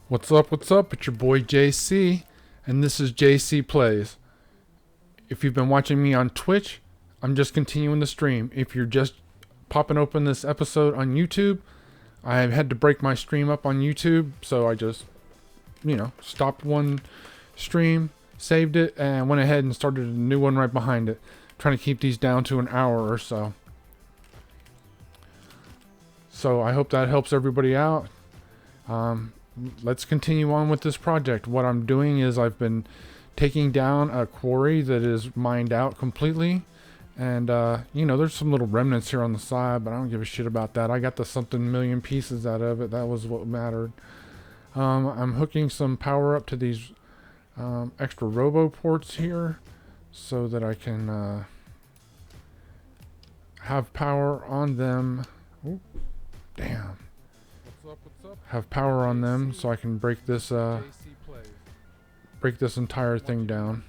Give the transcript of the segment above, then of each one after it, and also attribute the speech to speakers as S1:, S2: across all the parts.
S1: What's up? What's up? It's your boy JC, and this is JC Plays. If you've been watching me on Twitch, I'm just continuing the stream. If you're just popping open this episode on YouTube, I had to break my stream up on YouTube, so I just, stopped one stream, saved it, and went ahead and started a new one right behind it. Trying to keep these down to an hour or so. So I hope that helps everybody out. Let's continue on with this project. What I'm doing is I've been taking down a quarry that is mined out completely. And, there's some little remnants here on the side, but I don't give a shit about that. I got the something million pieces out of it. That was what mattered. I'm hooking some power up to these extra robo ports here so that I can have power on them. Ooh, damn. Have power on them so I can break this entire thing down.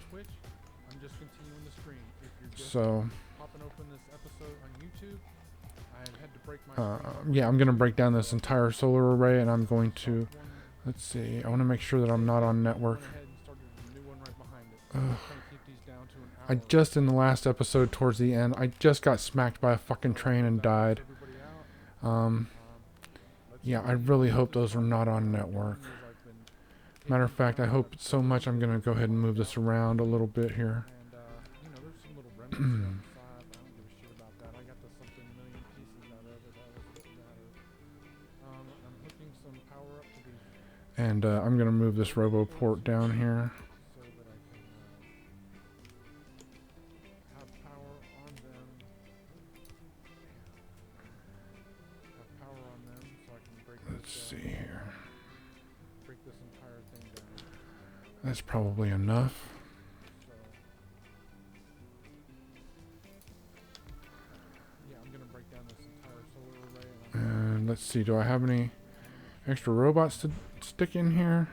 S1: So yeah, I'm gonna break down this entire solar array, and I'm going to, let's see, I want to make sure that I'm not on network. Ugh. I just, in the last episode towards the end, I just got smacked by a fucking train and died. Yeah, I really hope those are not on network. Matter of fact, I hope so much I'm going to go ahead and move this around a little bit here. And I'm going to move this robo port down here. Let's see here. That's probably enough. And let's see, do I have any extra robots to stick in here?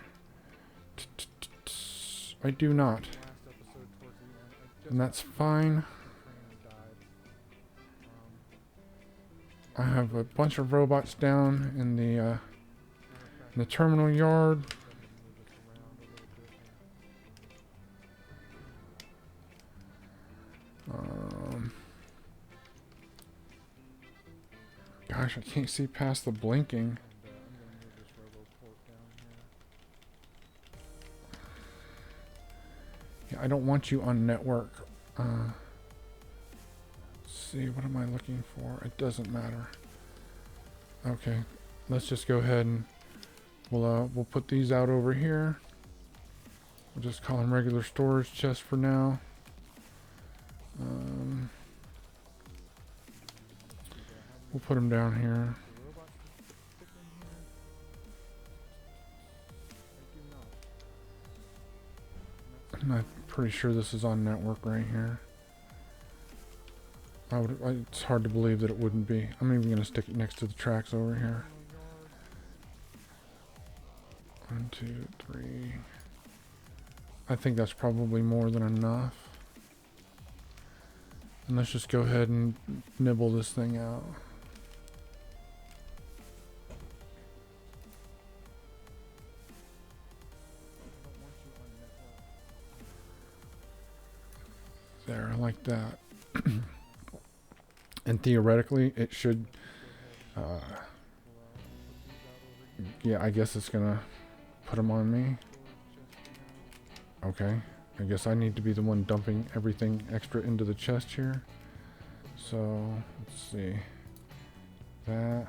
S1: I do not. And that's fine. I have a bunch of robots down in the terminal yard. Gosh, I can't see past the blinking. Yeah, I don't want you on network. Let's see, what am I looking for? It doesn't matter. Okay, let's just go ahead and we'll put these out over here. We'll just call them regular storage chests for now. We'll put them down here. I'm pretty sure this is on network right here. It's hard to believe that it wouldn't be. I'm even going to stick it next to the tracks over here. 1, 2, 3. I think that's probably more than enough. And let's just go ahead and nibble this thing out. There, like that. And theoretically, it should, yeah, I guess it's gonna put them on me. Okay, I guess I need to be the one dumping everything extra into the chest here. So, let's see. That.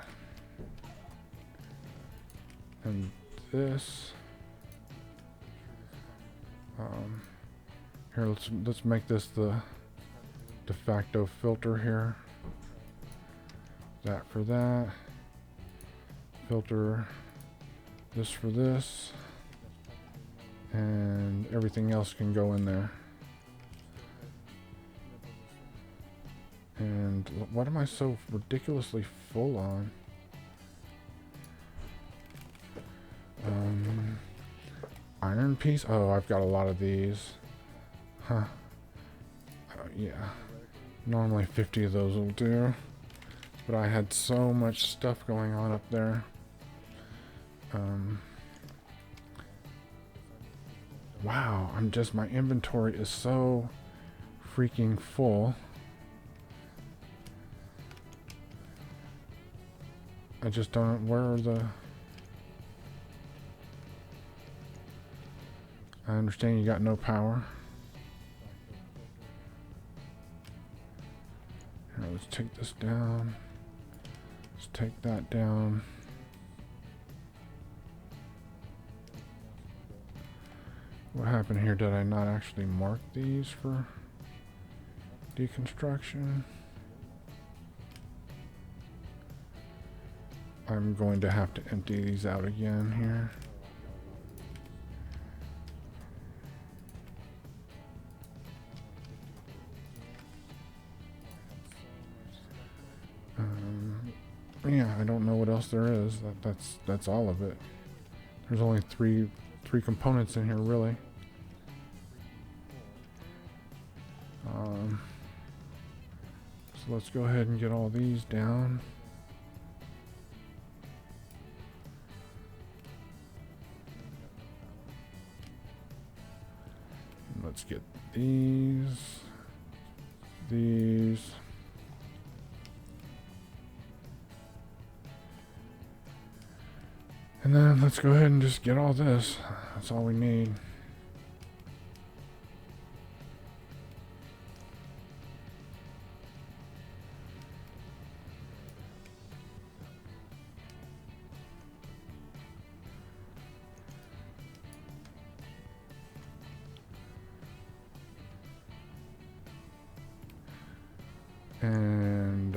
S1: And this. Here, let's make this the de facto filter here. That for that. Filter this for this. And everything else can go in there. And what am I so ridiculously full on? Iron piece? Oh, I've got a lot of these. Huh. Yeah. Normally 50 of those will do. But I had so much stuff going on up there. Wow, my inventory is so freaking full. I just don't, where are the... I understand you got no power. Here, let's take this down. Let's take that down. What happened here? Did I not actually mark these for deconstruction? I'm going to have to empty these out again here. Yeah, I don't know what else there is. That's all of it. There's only three components in here, really. So let's go ahead and get all these down. And let's get these. And then let's go ahead and just get all this. That's all we need. And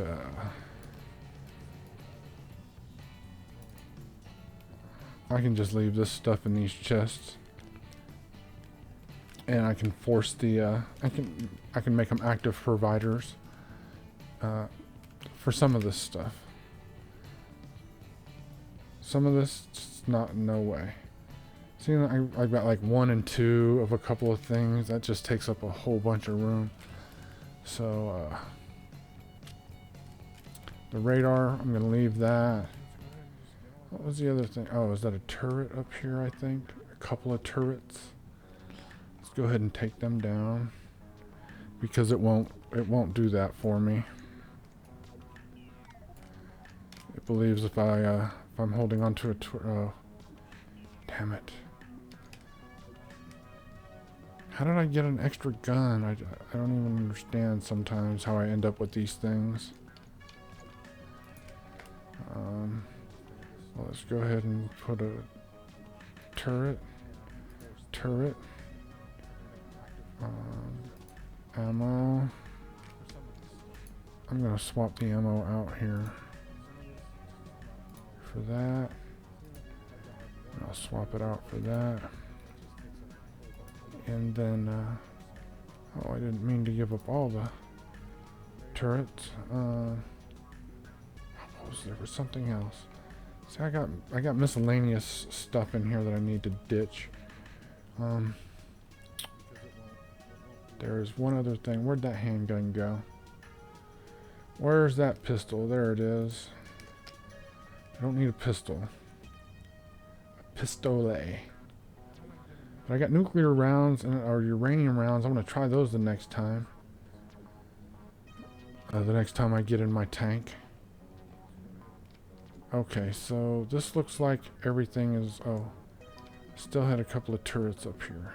S1: I can just leave this stuff in these chests, and I can force the I can make them active providers for some of this stuff. Some of this, no way. See, I've got like 1 and 2 of a couple of things. That just takes up a whole bunch of room. So the radar, I'm gonna leave that. What was the other thing? Oh, is that a turret up here, I think? A couple of turrets. Let's go ahead and take them down, because it won't do that for me. It believes if I'm holding onto a oh, damn it. How did I get an extra gun? I don't even understand sometimes how I end up with these things. Well, let's go ahead and put a turret. Ammo. I'm gonna swap the ammo out here for that. I'll swap it out for that. And then, oh, I didn't mean to give up all the turrets. There was something else. See, I got miscellaneous stuff in here that I need to ditch. There's one other thing. Where'd that handgun go? Where's that pistol? There it is. I don't need a pistol. A pistole. But I got nuclear rounds or uranium rounds. I'm gonna try those the next time. The next time I get in my tank. Okay, so this looks like everything is... Oh, still had a couple of turrets up here.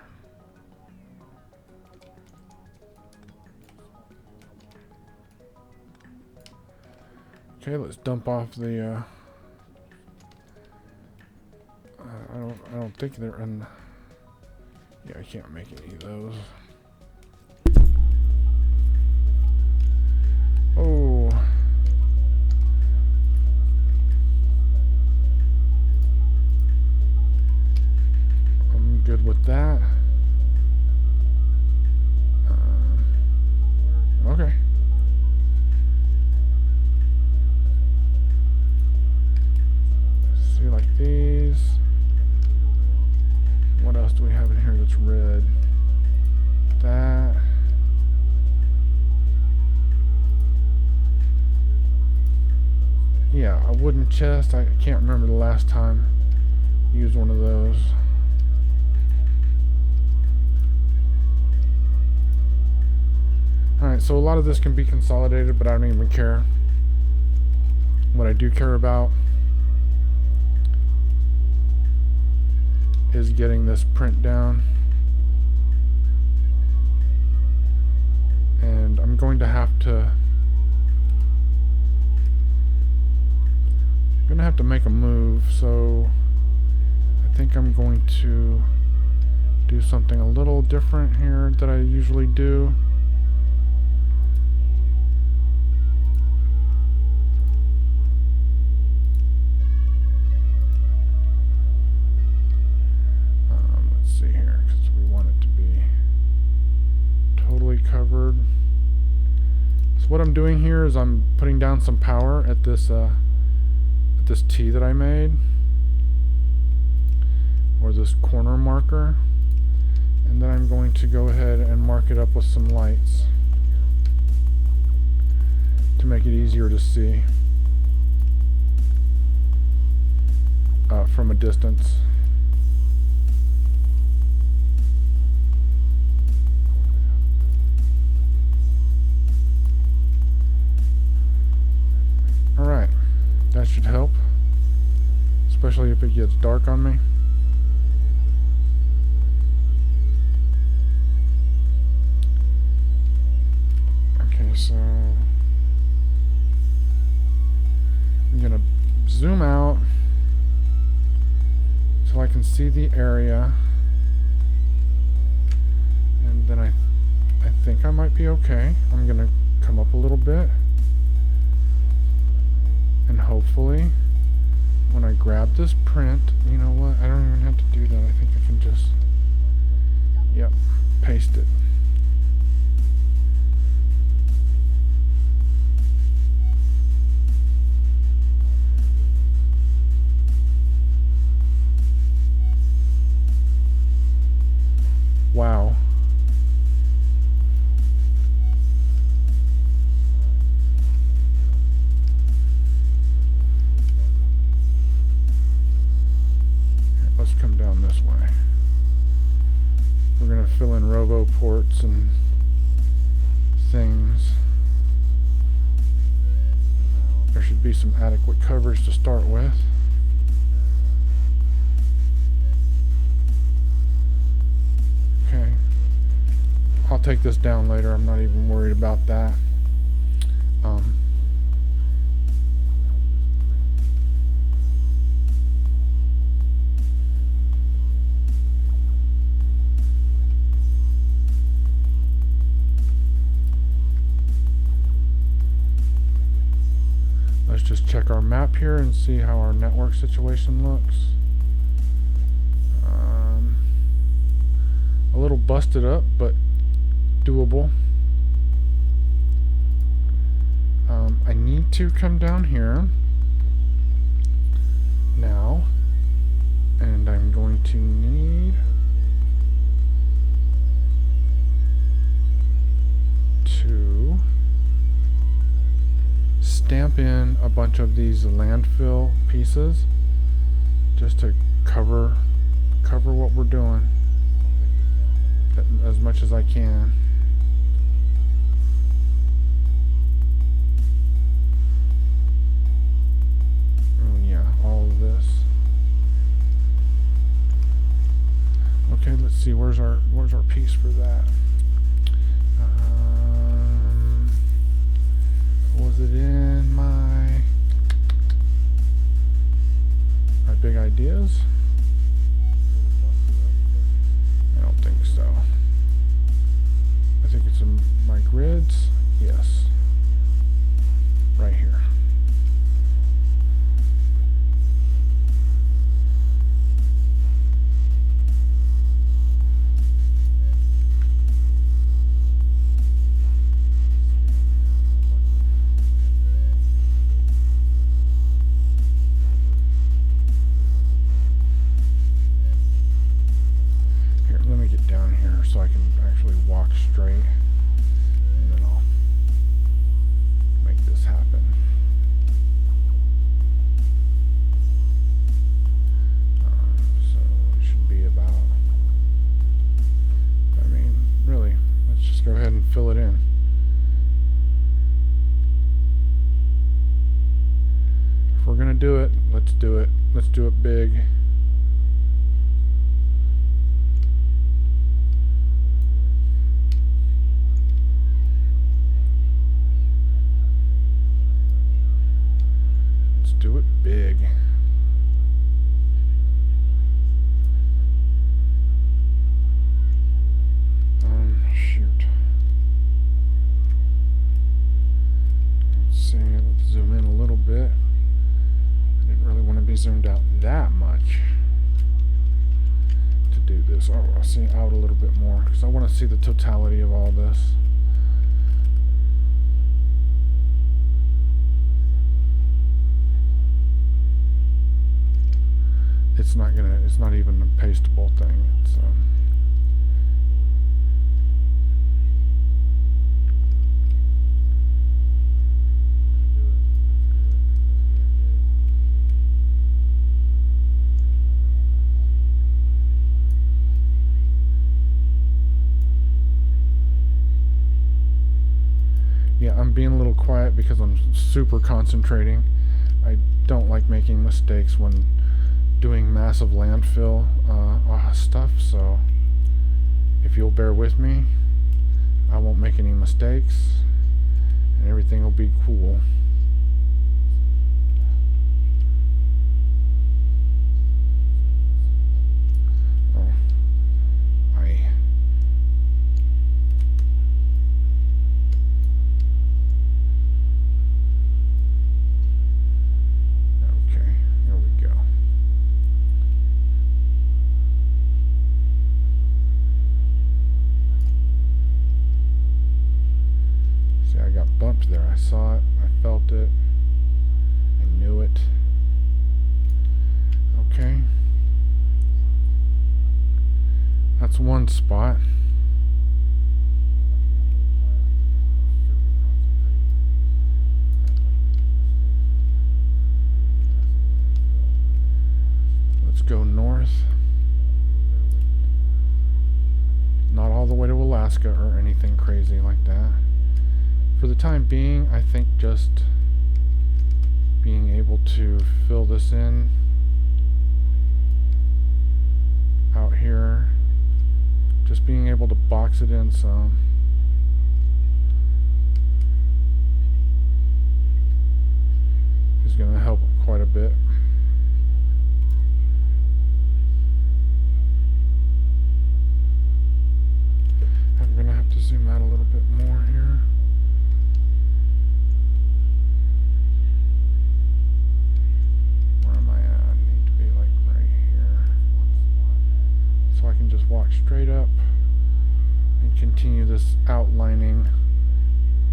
S1: Okay, let's dump off the... I don't think they're in... Yeah, I can't make any of those. Oh... Good with that. Okay. See, like these. What else do we have in here that's red? That. Yeah, a wooden chest. I can't remember the last time I used one of those. Alright, so a lot of this can be consolidated, but I don't even care. What I do care about is getting this print down. And I'm going to have to make a move, so I think I'm going to do something a little different here that I usually do. Let's see here, because we want it to be totally covered. So what I'm doing here is I'm putting down some power at this T that I made, or this corner marker, and then I'm going to go ahead and mark it up with some lights to make it easier to see from a distance. Alright, that should help, especially if it gets dark on me. Okay, so I'm gonna zoom out so I can see the area, and then I think I might be okay. I'm gonna come up a little bit, and hopefully when I grab this print, you know what, I don't even have to do that. I think I can just, yep, paste it. Wow. Let's come down this way. We're going to fill in robo ports and things. There should be some adequate coverage to start with. Okay. I'll take this down later. I'm not even worried about that. Let's just check our map here and see how our network situation looks. A little busted up, but doable. I need to come down here now, and I'm going to need to stamp in a bunch of these landfill pieces just to cover what we're doing as much as I can. Oh yeah, all of this. Okay, let's see, where's our piece for that? Was it in my big ideas? I don't think so. I think it's in my grids. Yes. Right here. So I can actually walk straight, and then I'll make this happen. So it should be about, I mean, really, let's just go ahead and fill it in. let's do it. Let's do it big. Let's do it big. Shoot. Let's see, let's zoom in a little bit. I didn't really want to be zoomed out that much to do this. Oh, I'll see out a little bit more because I want to see the totality of all this. It's not even a pastable thing. It's yeah, I'm being a little quiet because I'm super concentrating. I don't like making mistakes when doing massive landfill stuff, so if you'll bear with me, I won't make any mistakes and everything will be cool. Bumped there. I saw it. I felt it. I knew it. Okay. That's one spot. Let's go north. Not all the way to Alaska or anything crazy like that. For the time being, I think just being able to fill this in out here, just being able to box it in some. Is going to help quite a bit. I'm going to have to zoom out a little bit more here. So I can just walk straight up and continue this outlining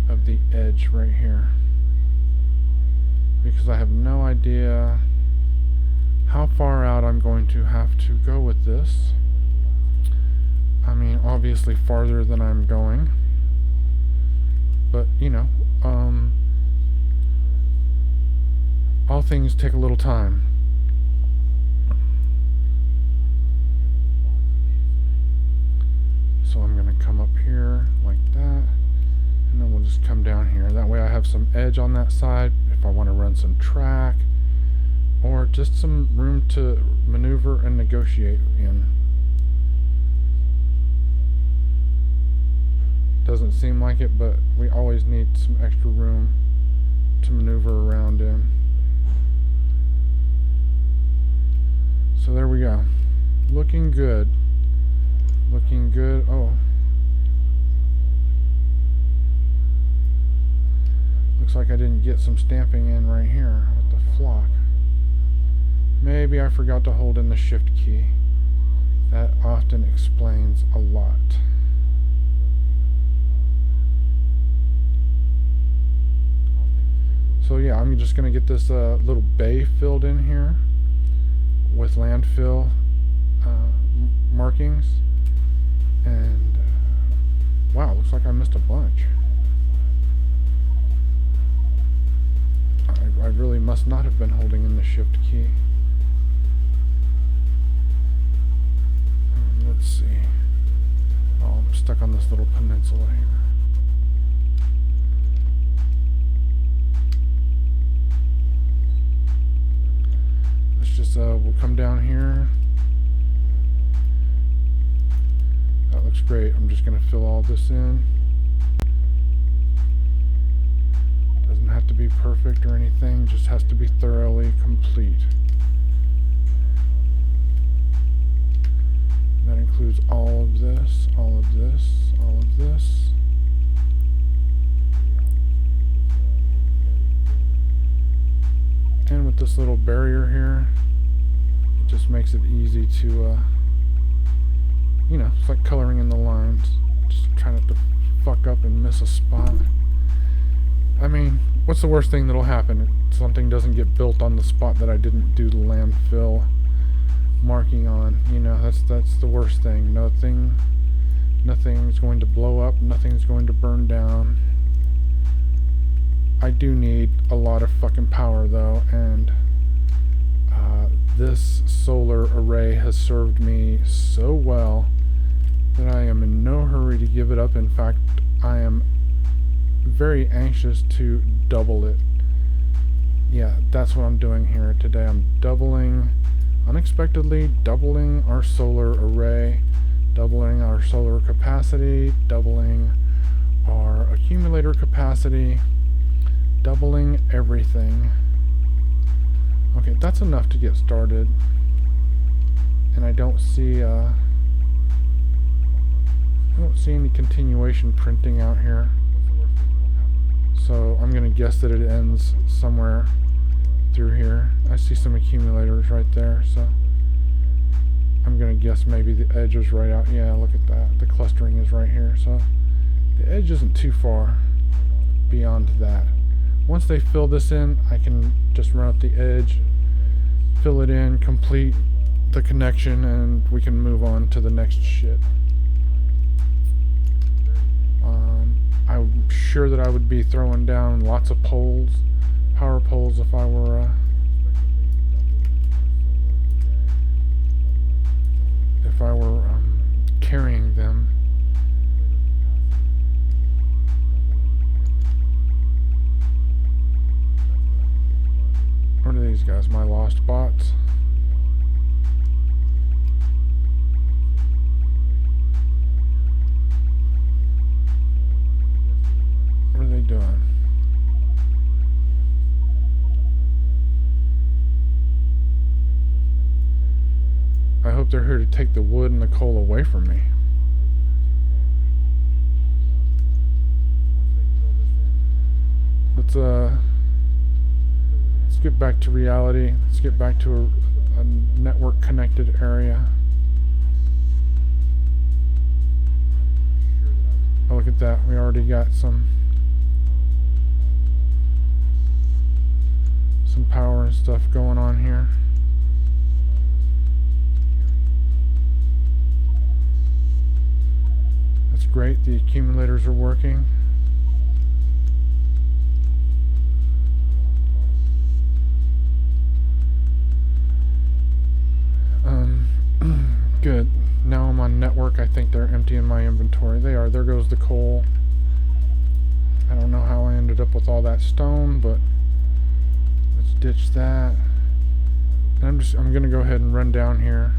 S1: of the edge right here, because I have no idea how far out I'm going to have to go with this. I mean, obviously farther than I'm going, but you know, all things take a little time. So I'm going to come up here like that, and then we'll just come down here. That way I have some edge on that side if I want to run some track, or just some room to maneuver and negotiate in. Doesn't seem like it, but we always need some extra room to maneuver around in. So there we go. Looking good. Looking good. Oh. Looks like I didn't get some stamping in right here with the flock. Maybe I forgot to hold in the shift key. That often explains a lot. So yeah, I'm just going to get this little bay filled in here with landfill markings. And wow, looks like I missed a bunch. I really must not have been holding in the shift key. Let's see. Oh, I'm stuck on this little peninsula here. looks great. I'm just going to fill all this in. Doesn't have to be perfect or anything, just has to be thoroughly complete. That includes all of this, all of this, all of this. And with this little barrier here, it just makes it easy to, you know, it's like coloring in the lines. Just try not to fuck up and miss a spot. I mean, what's the worst thing that'll happen? Something doesn't get built on the spot that I didn't do the landfill marking on. You know, that's the worst thing. Nothing's going to blow up. Nothing's going to burn down. I do need a lot of fucking power though, and this solar array has served me so well that I am in no hurry to give it up. In fact, I am very anxious to double it. Yeah, that's what I'm doing here today. I'm unexpectedly doubling our solar array, doubling our solar capacity, doubling our accumulator capacity, doubling everything. Okay, that's enough to get started. And I don't see any continuation printing out here. So I'm gonna guess that it ends somewhere through here. I see some accumulators right there, so I'm gonna guess maybe the edge is right out. Yeah, look at that. The clustering is right here, so the edge isn't too far beyond that. Once they fill this in, I can just run up the edge, fill it in, complete the connection, and we can move on to the next shit. I'm sure that I would be throwing down lots of poles, power poles, if I were carrying them. What are these guys? My lost bots? What are they doing? I hope they're here to take the wood and the coal away from me. Let's get back to reality. Let's get back to a network connected area. Oh, look at that. We already got some power and stuff going on here. That's great. The accumulators are working. Good. Now I'm on network. I think they're emptying my inventory. They are. There goes the coal. I don't know how I ended up with all that stone, but let's ditch that. And I'm gonna go ahead and run down here.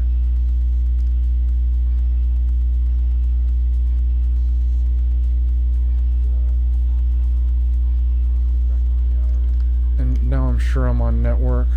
S1: And now I'm sure I'm on network.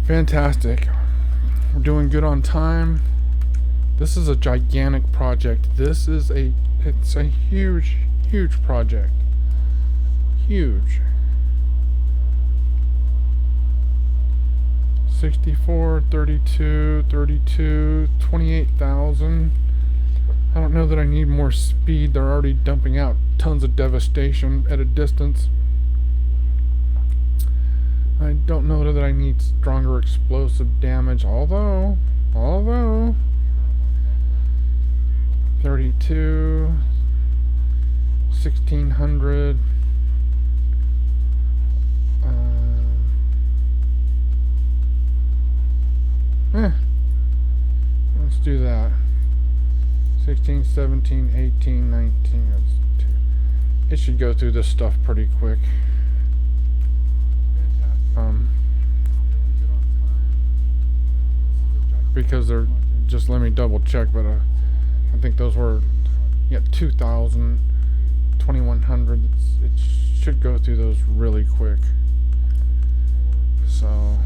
S1: Fantastic. We're doing good on time. This is a gigantic project. It's a huge project. Huge. 64, 32, 32, 28,000. I don't know that I need more speed. They're already dumping out tons of devastation at a distance. I don't know that I need stronger explosive damage, although 32, 1600, Let's do that. 16, 17, 18, 19. That's 2. It should go through this stuff pretty quick. Because they're just, let me double check, but I think those were 2,000, 2,100. It should go through those really quick. So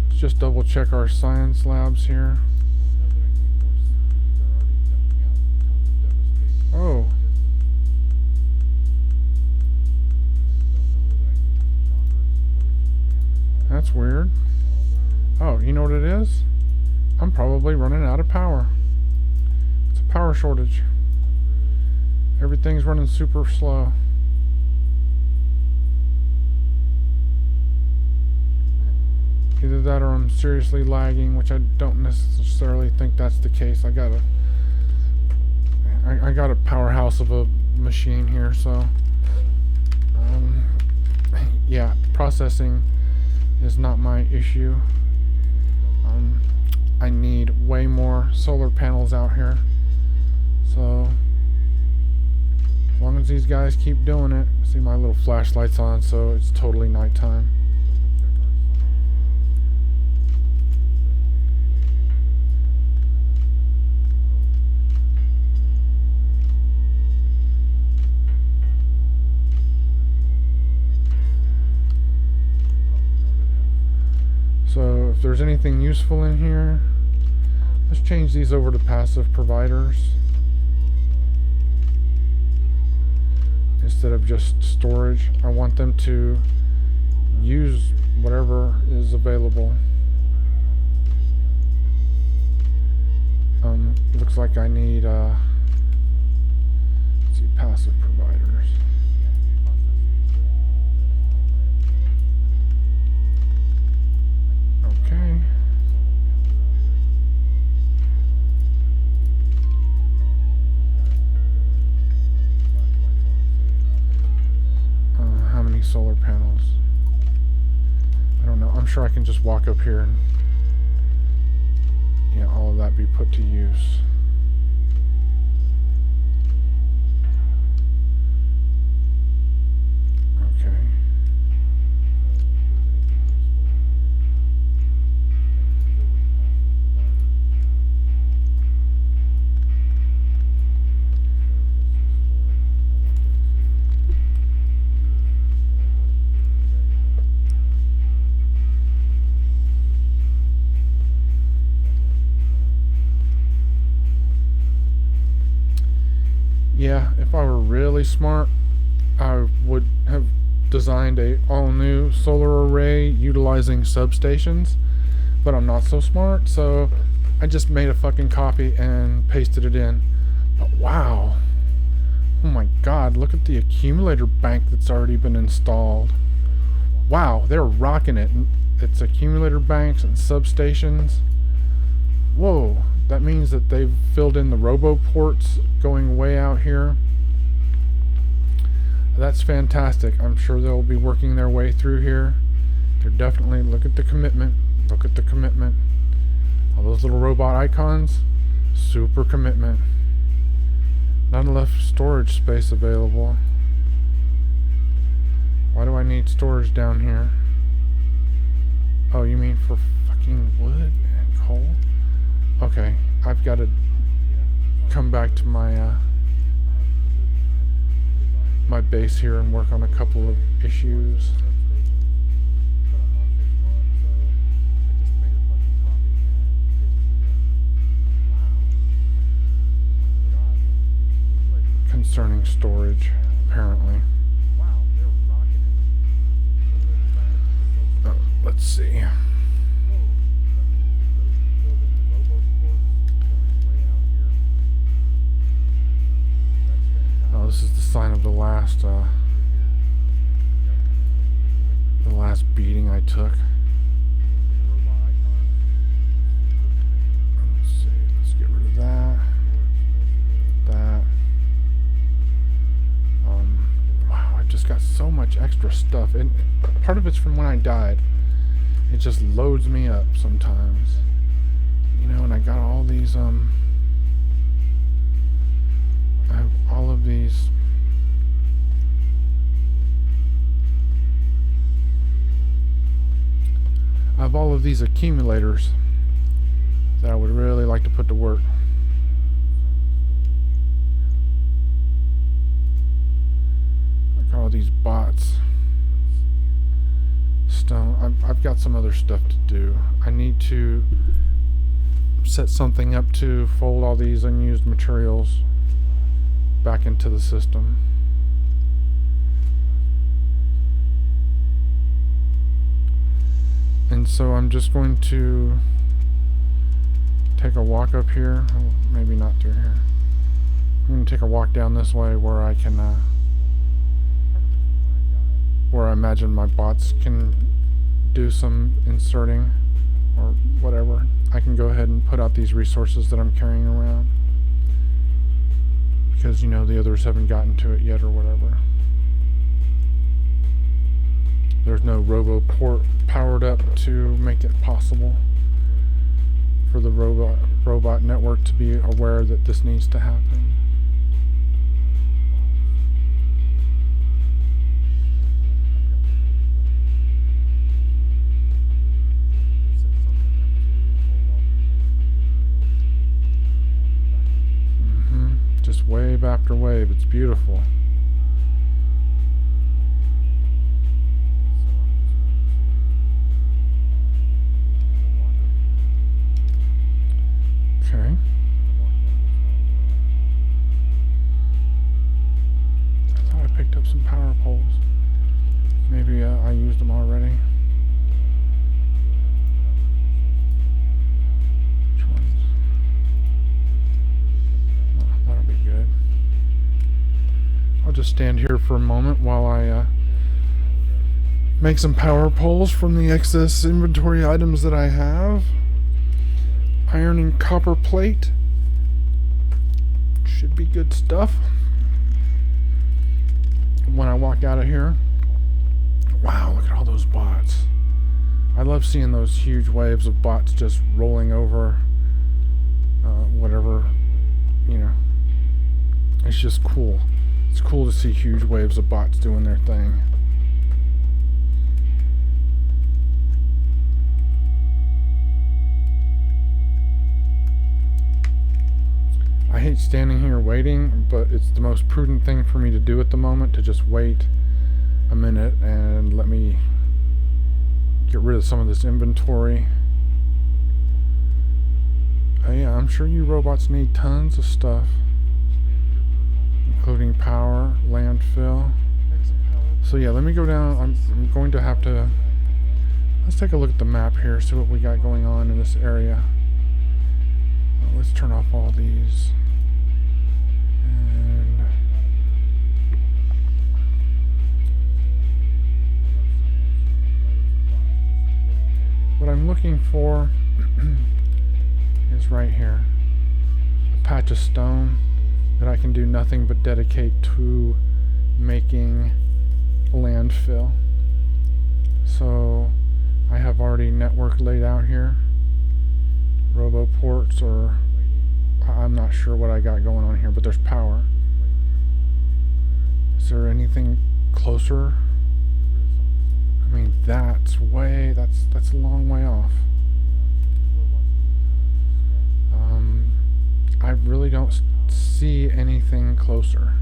S1: let's just double check our science labs here. Oh. That's weird. Oh, you know what it is? I'm probably running out of power. It's a power shortage. Everything's running super slow. Either that or I'm seriously lagging, which I don't necessarily think that's the case. I got a powerhouse of a machine here, so yeah, processing is not my issue. I need way more solar panels out here, so as long as these guys keep doing it. See, my little flashlight's on, so it's totally nighttime. So if there's anything useful in here, let's change these over to passive providers instead of just storage. I want them to use whatever is available. Looks like I need let's see, passive providers. Okay. How many solar panels? I don't know. I'm sure I can just walk up here and all of that be put to use. Okay. Yeah, if I were really smart, I would have designed a all-new solar array utilizing substations, but I'm not so smart, so I just made a fucking copy and pasted it in. But wow, oh my god, look at the accumulator bank that's already been installed. Wow, they're rocking it. It's accumulator banks and substations. Whoa, that means that they've filled in the robo ports going way out here. That's fantastic. I'm sure they'll be working their way through here. They're definitely, look at the commitment. Look at the commitment. All those little robot icons, super commitment. Not enough storage space available. Why do I need storage down here? Oh, you mean for fucking wood and coal? Okay, I've got to come back to my my base here and work on a couple of issues. Concerning storage, apparently. Let's see. Oh, this is the sign of the last beating I took. Let's see. Let's get rid of that. That. Wow, I've just got so much extra stuff, and part of it's from when I died. It just loads me up sometimes. You know, and I got all these, I have all of these accumulators that I would really like to put to work. Look at all these bots. Stone. I've got some other stuff to do. I need to set something up to fold all these unused materials back into the system. And so I'm just going to take a walk up here. Oh, maybe not through here. I'm going to take a walk down this way where I can, where I imagine my bots can do some inserting or whatever. I can go ahead and put out these resources that I'm carrying around because, you know, the others haven't gotten to it yet or whatever. There's no robo port powered up to make it possible for the robot network to be aware that this needs to happen. Just wave after wave. It's beautiful. Okay. I thought I picked up some power poles. Maybe I used them already. Which ones? Oh, that'll be good. I'll just stand here for a moment while I make some power poles from the excess inventory items that I have. Iron and copper plate. Should be good stuff. When I walk out of here. Wow, look at all those bots. I love seeing those huge waves of bots just rolling over whatever, you know. It's just cool. It's cool to see huge waves of bots doing their thing. I hate standing here waiting, but it's the most prudent thing for me to do at the moment, to just wait a minute and let me get rid of some of this inventory. Yeah, I'm sure you robots need tons of stuff, including power, landfill. So yeah, let me go down. I'm going to have to, let's take a look at the map here, see what we got going on in this area. Let's turn off all these. And what I'm looking for is right here. A patch of stone that I can do nothing but dedicate to making landfill. So I have already network laid out here. Robo ports, or I'm not sure what I got going on here, but there's power. Is there anything closer? I mean, that's a long way off. I really don't see anything closer.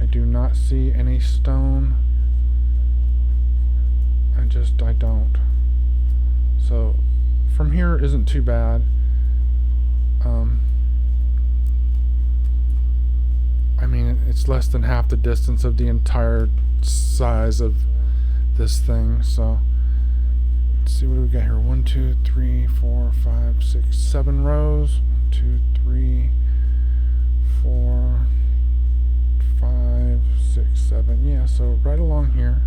S1: I do not see any stone. I don't. So from here isn't too bad. I mean, it's less than half the distance of the entire size of this thing. So let's see what we got here. 1, 2, 3, 4, 5, 6, 7 rows. 1, 2, 3, 4, 5, 6, 7. Yeah, so right along here.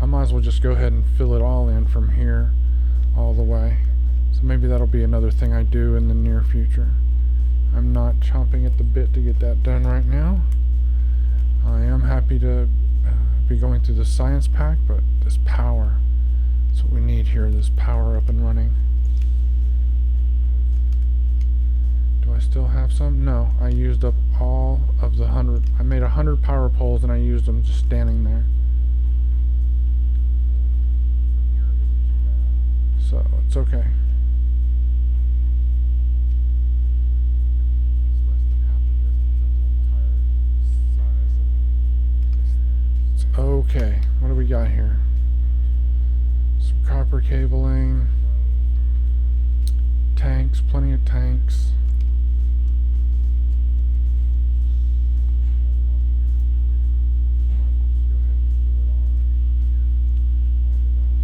S1: I might as well just go ahead and fill it all in from here all the way. So maybe that'll be another thing I do in the near future. I'm not chomping at the bit to get that done right now. I am happy to be going through the science pack, but this power is what we need need here this power up and running. Do I still have some? No, I used up all of the 100. I made 100 power poles and I used them just standing there. So it's okay. It's okay. What do we got here? Some copper cabling. Tanks, plenty of tanks.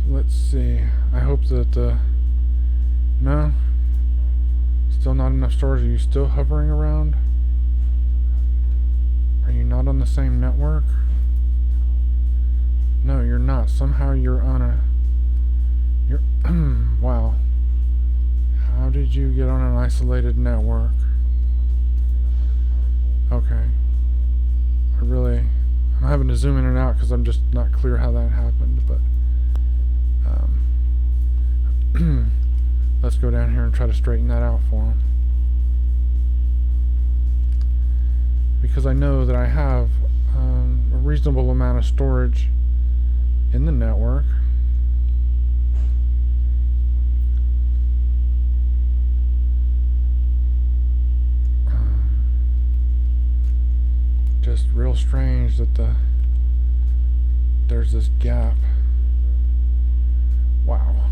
S1: Let's see. I hope that no, still not enough storage. Are you still hovering around? Are you not on the same network? No, you're not. Somehow you're on a... You're... Wow. How did you get on an isolated network? Okay. I'm having to zoom in and out because I'm just not clear how that happened, but... let's go down here and try to straighten that out for him. Because I know that I have a reasonable amount of storage in the network. Just real strange that there's this gap. Wow.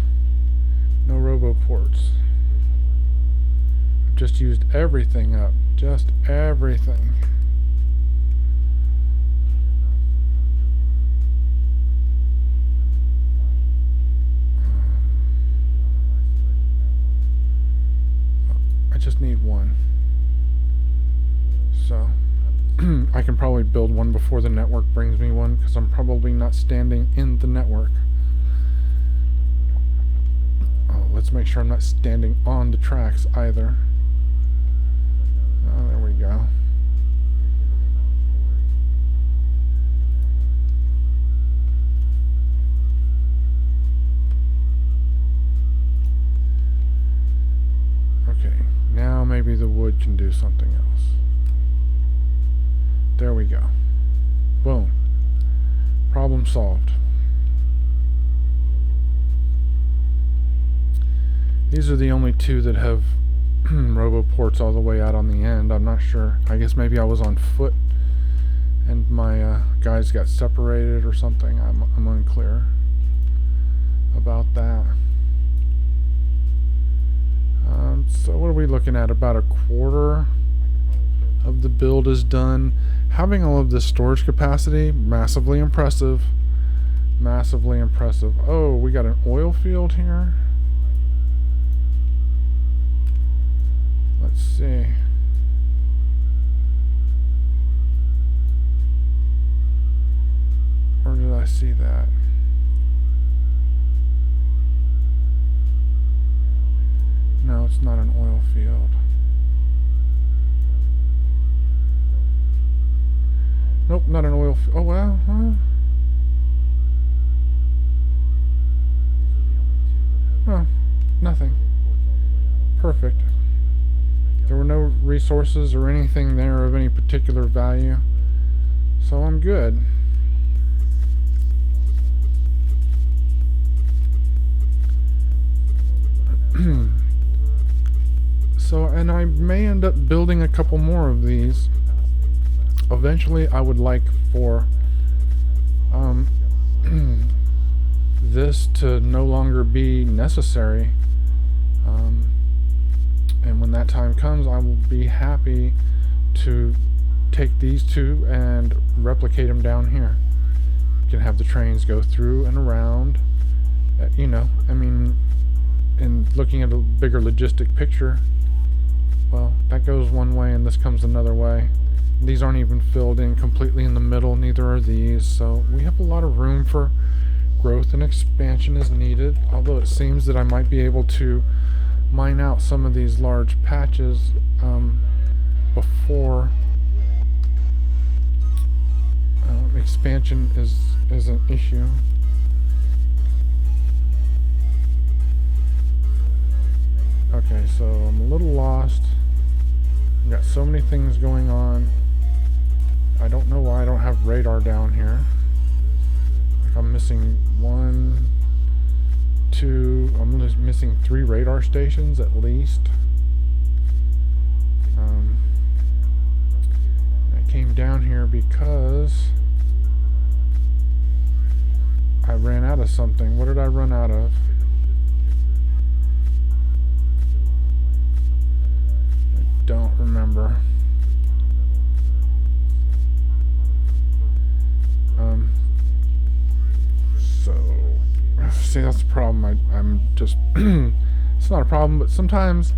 S1: No robo ports. I've just used everything up. Just everything. I just need one. So I can probably build one before the network brings me one, because I'm probably not standing in the network. Let's make sure I'm not standing on the tracks either. Oh, there we go. Okay, now maybe the wood can do something else. There we go. Boom. Problem solved. These are the only two that have robo ports all the way out on the end. I'm not sure. I guess maybe I was on foot and my guys got separated or something. I'm unclear about that. So what are we looking at? About a quarter of the build is done. Having all of this storage capacity, massively impressive. Massively impressive. Oh, we got an oil field here. Let's see. Where did I see that? No, it's not an oil field. Nope, not an oil field. Oh, well, huh? Oh, nothing. Perfect. There were no resources or anything there of any particular value, so I'm good. So, and I may end up building a couple more of these. Eventually, I would like for this to no longer be necessary. And when that time comes, I will be happy to take these two and replicate them down here. You can have the trains go through and around. You know, I mean, in looking at a bigger logistic picture, well, that goes one way and this comes another way. These aren't even filled in completely in the middle, neither are these, so we have a lot of room for growth and expansion as needed, although it seems that I might be able to mine out some of these large patches before expansion is an issue. Okay, so I'm a little lost. I've got so many things going on. I don't know why I don't have radar down here. Like I'm missing 1, 2, I'm just missing 3 radar stations at least. I came down here because I ran out of something. What did I run out of? I don't remember. So, see, that's the problem. I'm just, it's not a problem, but sometimes,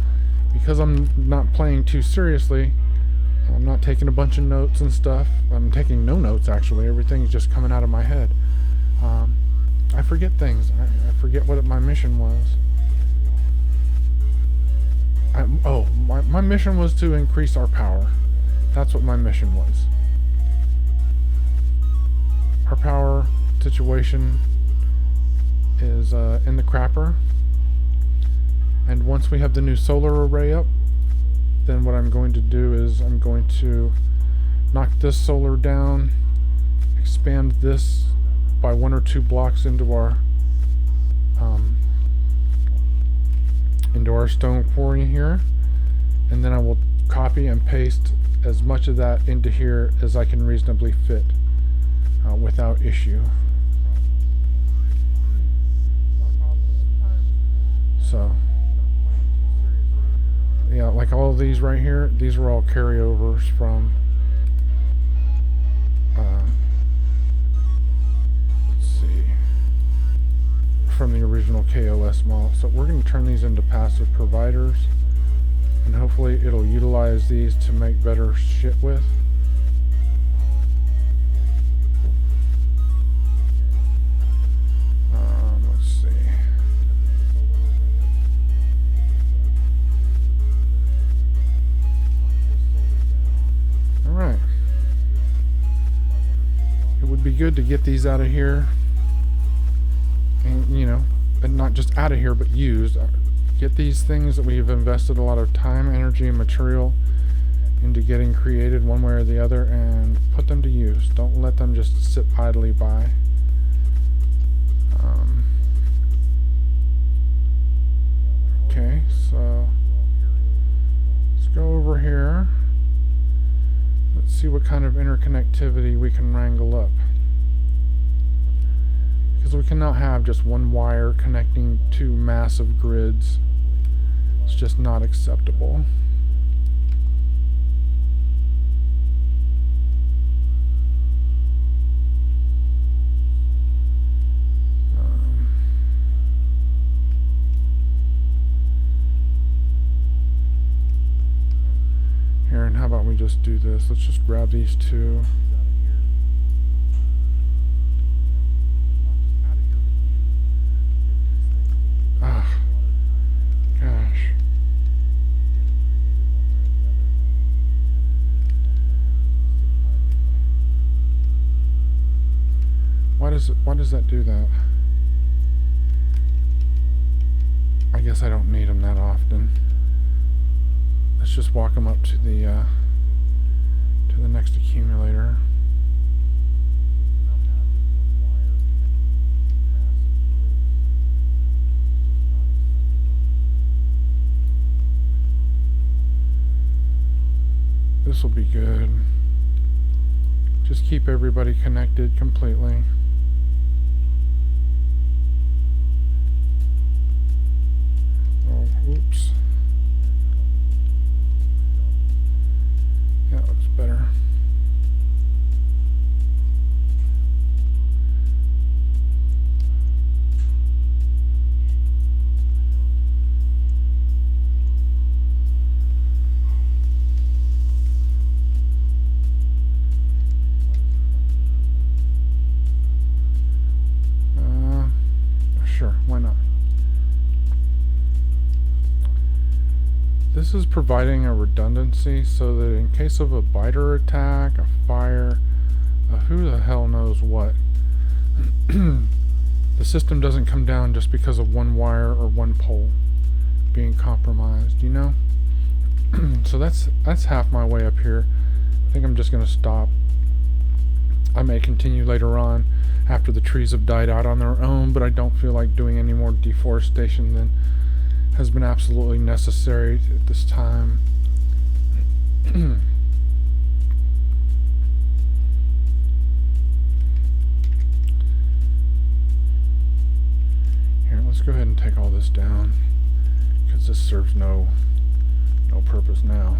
S1: because I'm not playing too seriously, I'm not taking a bunch of notes and stuff. I'm taking no notes, actually. Everything's just coming out of my head. I forget things. I forget what my mission was. My mission was to increase our power. That's what my mission was. Our power situation is in the crapper, and once we have the new solar array up, then what I'm going to do is I'm going to knock this solar down, expand this by 1 or 2 blocks into our stone quarry here, and then I will copy and paste as much of that into here as I can reasonably fit without issue. So, yeah, like all of these right here, these are all carryovers from let's see, from the original KOS model. So we're going to turn these into passive providers, and hopefully it'll utilize these to make better shit with. Let's see. Alright. It would be good to get these out of here. And, you know, and not just out of here, but used. Get these things that we've invested a lot of time, energy, and material into getting created one way or the other, and put them to use. Don't let them just sit idly by. Okay, so let's go over here. Let's see what kind of interconnectivity we can wrangle up. Because we cannot have just one wire connecting 2 massive grids. It's just not acceptable. Here, and how about we just do this? Let's just grab these 2. Ah, gosh. Why does that do that? I guess I don't need them that often. Let's just walk them up to the next accumulator. This will be good. Just keep everybody connected completely. Oh, oops. Yeah, that looks better. Sure, why not? This is providing a redundancy so that in case of a biter attack, a fire, who the hell knows what, the system doesn't come down just because of one wire or one pole. being compromised, you know? So that's half my way up here. I think I'm just gonna stop. I may continue later on after the trees have died out on their own, but I don't feel like doing any more deforestation than has been absolutely necessary at this time. Here, let's go ahead and take all this down, because this serves no purpose now.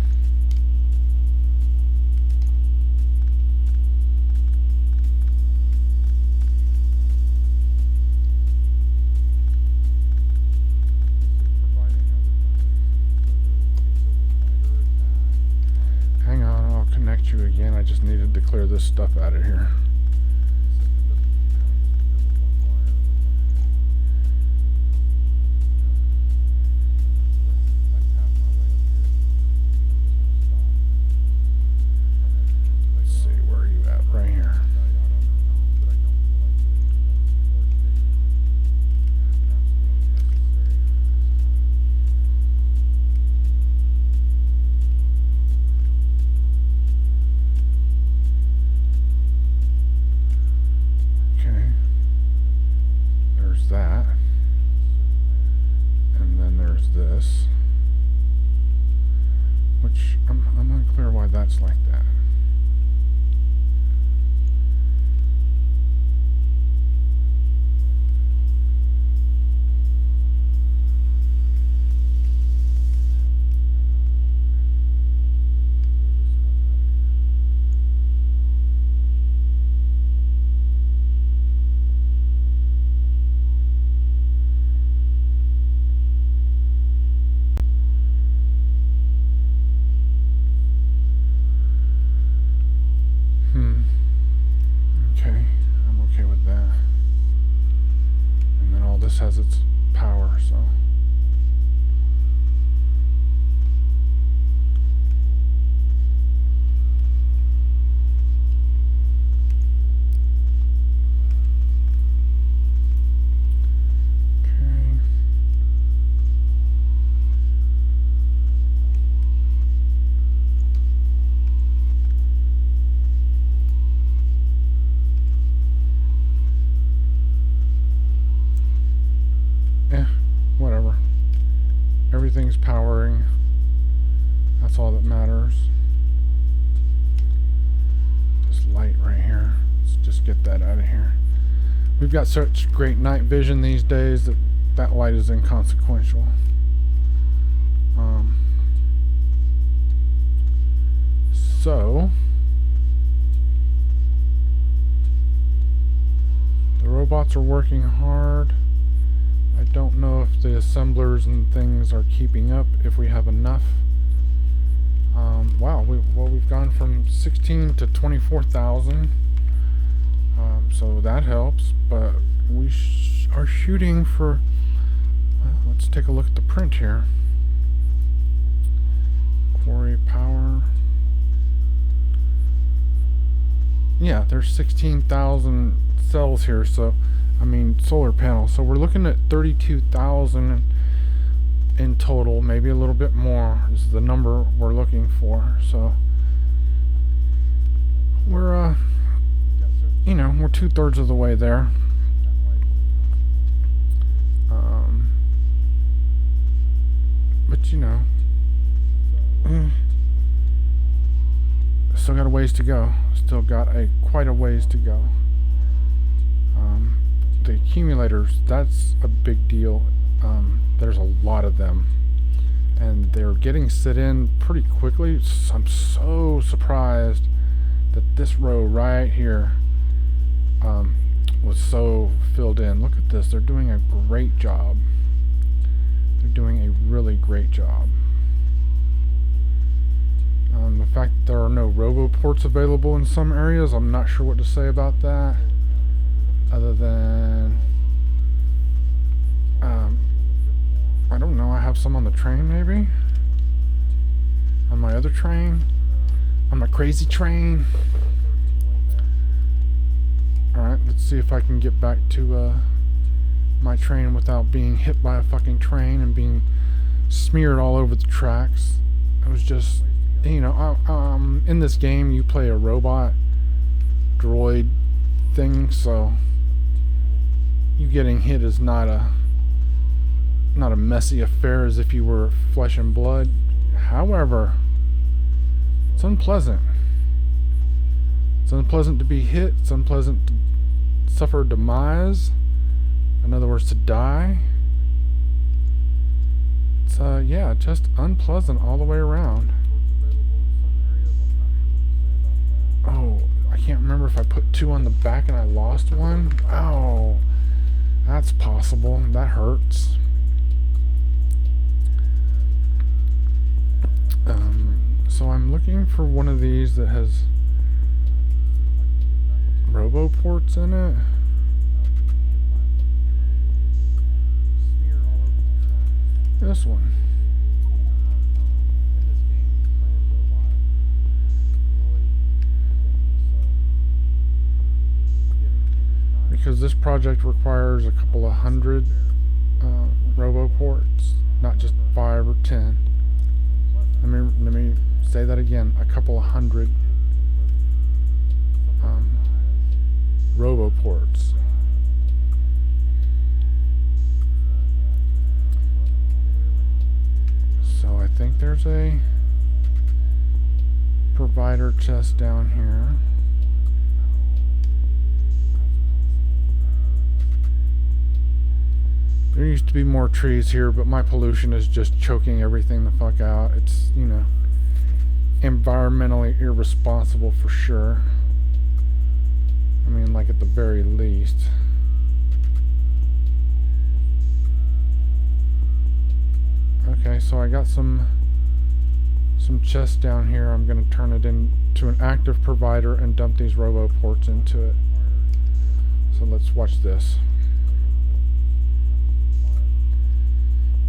S1: Hang on, I'll connect you again. I just needed to clear this stuff out of here. That, and then there's this, which I'm unclear why that's like that. Okay, I'm okay with that. And then all this has its power, so. Whatever. Everything's powering. That's all that matters. This light right here. Let's just get that out of here. We've got such great night vision these days that that light is inconsequential. So the robots are working hard. I don't know if the assemblers and things are keeping up, if we have enough. Wow, we've gone from 16 to 24,000. So that helps, but we are shooting for, well, let's take a look at the print here. Quarry power. Yeah, there's 16,000 cells here, so I mean solar panels. So we're looking at 32,000 in total, maybe a little bit more is the number we're looking for. So we're you know, we're 2/3 of the way there. But you know, still got a ways to go. Still got quite a ways to go. The accumulators, that's a big deal. There's a lot of them, and they're getting set in pretty quickly. So I'm so surprised that this row right here was so filled in. Look at this. They're doing a great job. They're doing a really great job. The fact that there are no roboports available in some areas, I'm not sure what to say about that, other than I don't know, I have some on the train, maybe on my other train, on my crazy train. Alright, let's see if I can get back to my train without being hit by a fucking train and being smeared all over the tracks. It was just, you know, in this game you play a robot droid thing, so you getting hit is not a messy affair as if you were flesh and blood. However, it's unpleasant. It's unpleasant to be hit. It's unpleasant to suffer demise. In other words, to die. It's yeah, just unpleasant all the way around. Oh, I can't remember if I put 2 on the back and I lost one. Oh, that's possible. That hurts. So I'm looking for one of these that has robo ports in it. This one. Because this project requires a couple of hundred robo ports, not just 5 or 10. Let me say that again. A couple of hundred robo ports. So I think there's a provider chest down here. There used to be more trees here, but my pollution is just choking everything the fuck out. It's, you know, environmentally irresponsible for sure. I mean, like at the very least. Okay, so I got some chests down here. I'm going to turn it into an active provider and dump these robo ports into it. So let's watch this.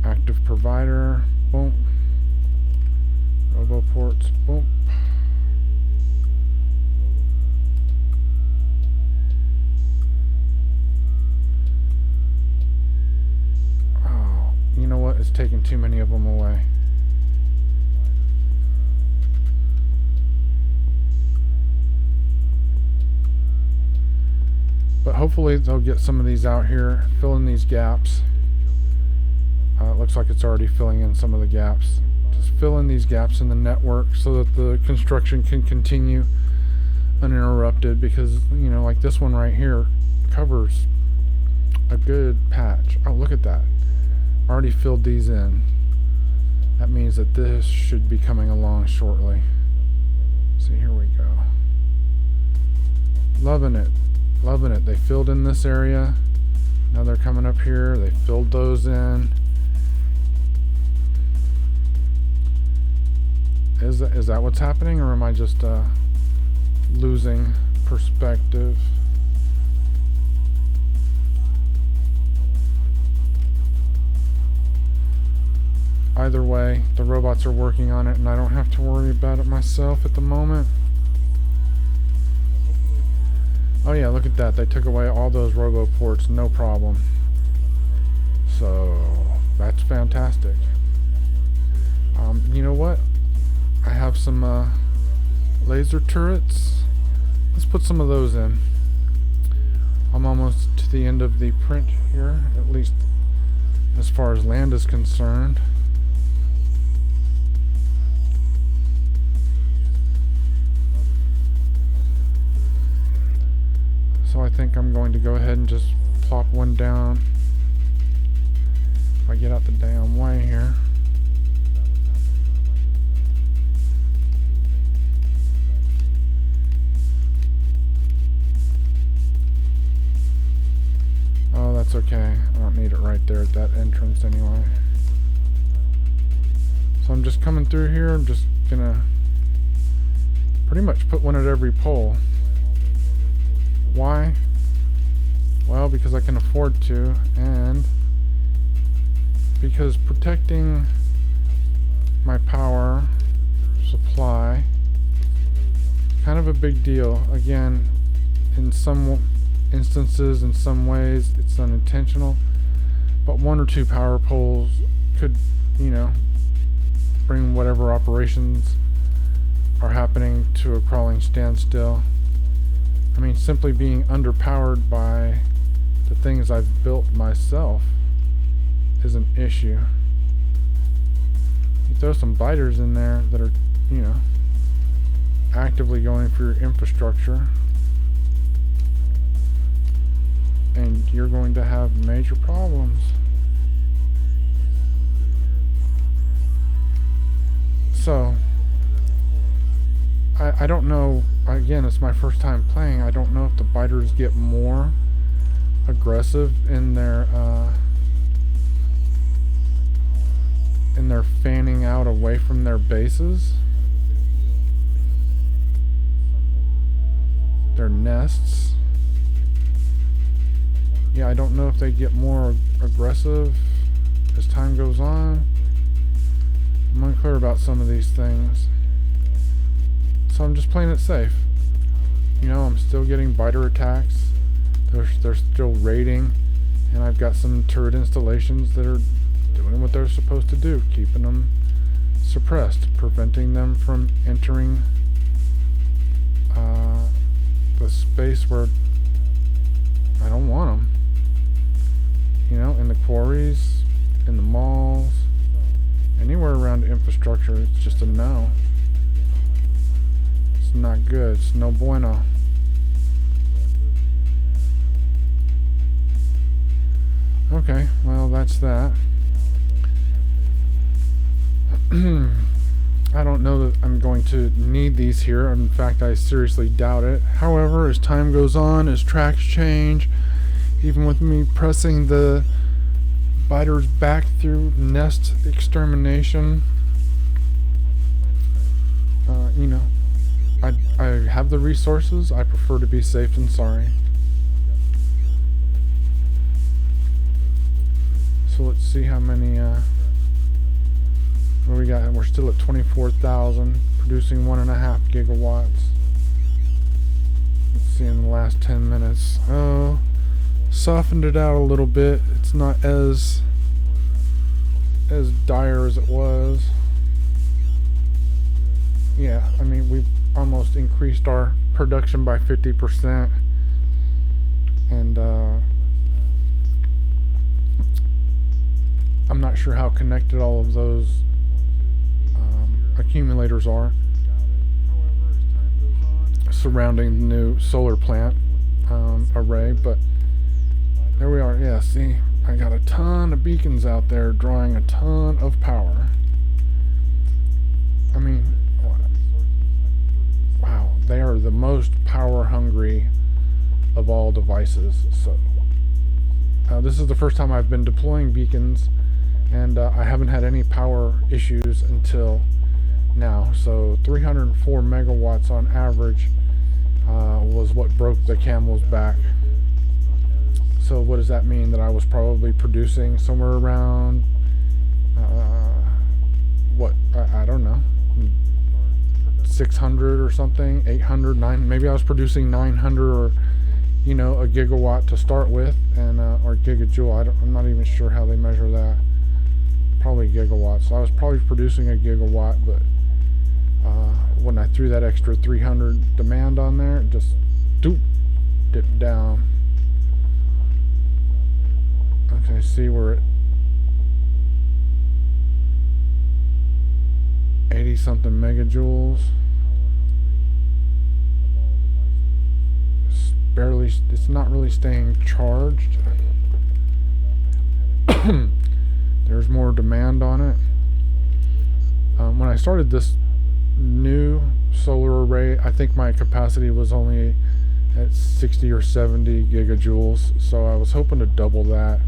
S1: Active provider, boom. Robo ports, boom. Oh, you know what? It's taking too many of them away. But hopefully they'll get some of these out here, fill in these gaps. It looks like it's already filling in some of the gaps. Just fill in these gaps in the network so that the construction can continue uninterrupted, because, you know, like this one right here covers a good patch. Oh, look at that. Already filled these in. That means that this should be coming along shortly. See, here we go. Loving it. Loving it. They filled in this area. Now they're coming up here. They filled those in. Is that what's happening, or am I just losing perspective? Either way, the robots are working on it, and I don't have to worry about it myself at the moment. Oh yeah, look at that. They took away all those robo ports, no problem. So that's fantastic. You know what? I have some laser turrets. Let's put some of those in. I'm almost to the end of the print here, at least as far as land is concerned. So I think I'm going to go ahead and just plop one down. If I get out the damn way here. Oh, that's okay. I don't need it right there at that entrance anyway. So I'm just coming through here. I'm just gonna pretty much put one at every pole. Why? Well, because I can afford to, and because protecting my power supply is kind of a big deal. Again, in some instances, in some ways, it's unintentional, but 1 or 2 power poles could, you know, bring whatever operations are happening to a crawling standstill. I mean, simply being underpowered by the things I've built myself is an issue. You throw some biters in there that are, you know, actively going for your infrastructure, and you're going to have major problems. So, I don't know, again, it's my first time playing, I don't know if the biters get more aggressive in their fanning out away from their bases, their nests. Yeah, I don't know if they get more aggressive as time goes on. I'm unclear about some of these things. So I'm just playing it safe. You know, I'm still getting biter attacks. They're still raiding. And I've got some turret installations that are doing what they're supposed to do. Keeping them suppressed. Preventing them from entering the space where I don't want them. You know, in the quarries, in the malls, anywhere around infrastructure, it's just a no. It's not good. It's no bueno. Okay, well, that's that. I don't know that I'm going to need these here. In fact, I seriously doubt it. However, as time goes on, as tracks change, even with me pressing the biters back through nest extermination, you know, I have the resources. I prefer to be safe than sorry. So let's see how many what we got. We're still at 24,000, producing 1.5 gigawatts. Let's see in the last 10 minutes. Oh, softened it out a little bit. It's not as dire as it was. Yeah, I mean, we've almost increased our production by 50%, and I'm not sure how connected all of those accumulators are surrounding the new solar plant array, but there we are. Yeah, see, I got a ton of beacons out there drawing a ton of power. I mean, wow, they are the most power hungry of all devices. So this is the first time I've been deploying beacons, and I haven't had any power issues until now. So 304 megawatts on average was what broke the camel's back. So what does that mean? That I was probably producing somewhere around I don't know, 600 or something, 800, 9, maybe I was producing 900 or, you know, a gigawatt to start with, and or gigajoule. I'm not even sure how they measure that. Probably gigawatts. So I was probably producing a gigawatt, but when I threw that extra 300 demand on there, it just dipped down. Okay, see, we're at 80 something megajoules. It's not really staying charged. There's more demand on it. When I started this new solar array, I think my capacity was only at 60 or 70 gigajoules, so I was hoping to double that.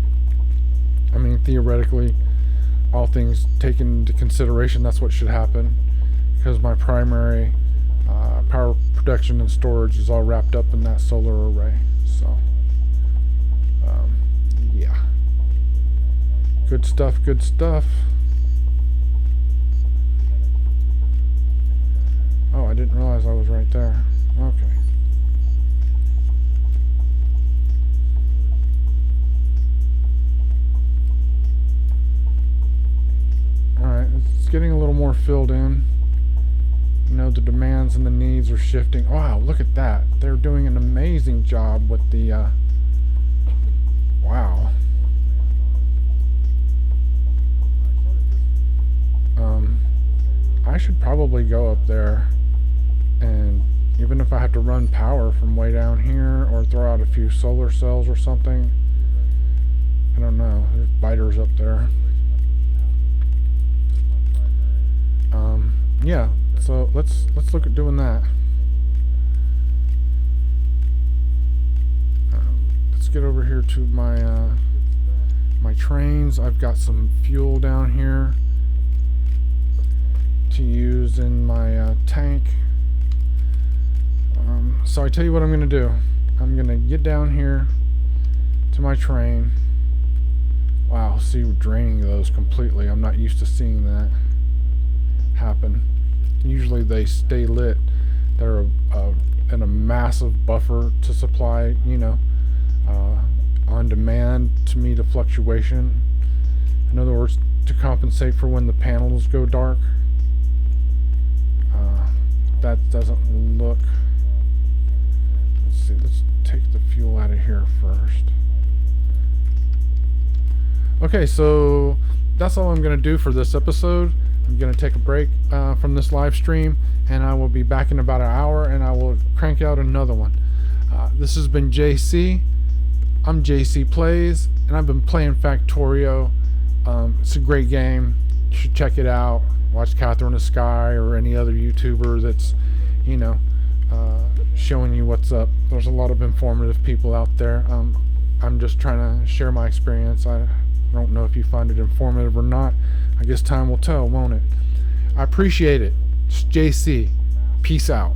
S1: I mean, theoretically, all things taken into consideration, that's what should happen, because my primary power production and storage is all wrapped up in that solar array. So yeah, good stuff, good stuff. Oh, I didn't realize I was right there. Okay. getting a little more filled in. You know, the demands and the needs are shifting. Wow, look at that. They're doing an amazing job with the, wow. I should probably go up there, and even if I have to run power from way down here or throw out a few solar cells or something. I don't know. There's biters up there. Yeah, so let's look at doing that. Let's get over here to my my trains. I've got some fuel down here to use in my tank. So I tell you what I'm gonna do. I'm gonna get down here to my train. Wow, see, we're draining those completely. I'm not used to seeing that happen. Usually they stay lit. They're in a massive buffer to supply, you know, on demand to meet a fluctuation. In other words, to compensate for when the panels go dark. That doesn't look... Let's see, let's take the fuel out of here first. Okay, so that's all I'm going to do for this episode. I'm going to take a break from this live stream, and I will be back in about an hour, and I will crank out another one. This has been JC. I'm JC Plays, and I've been playing Factorio. It's a great game. You should check it out. Watch Catherine the Sky or any other YouTuber that's, you know, showing you what's up. There's a lot of informative people out there. I'm just trying to share my experience. I don't know if you find it informative or not. I guess time will tell, won't it? I appreciate it. It's JC. Peace out.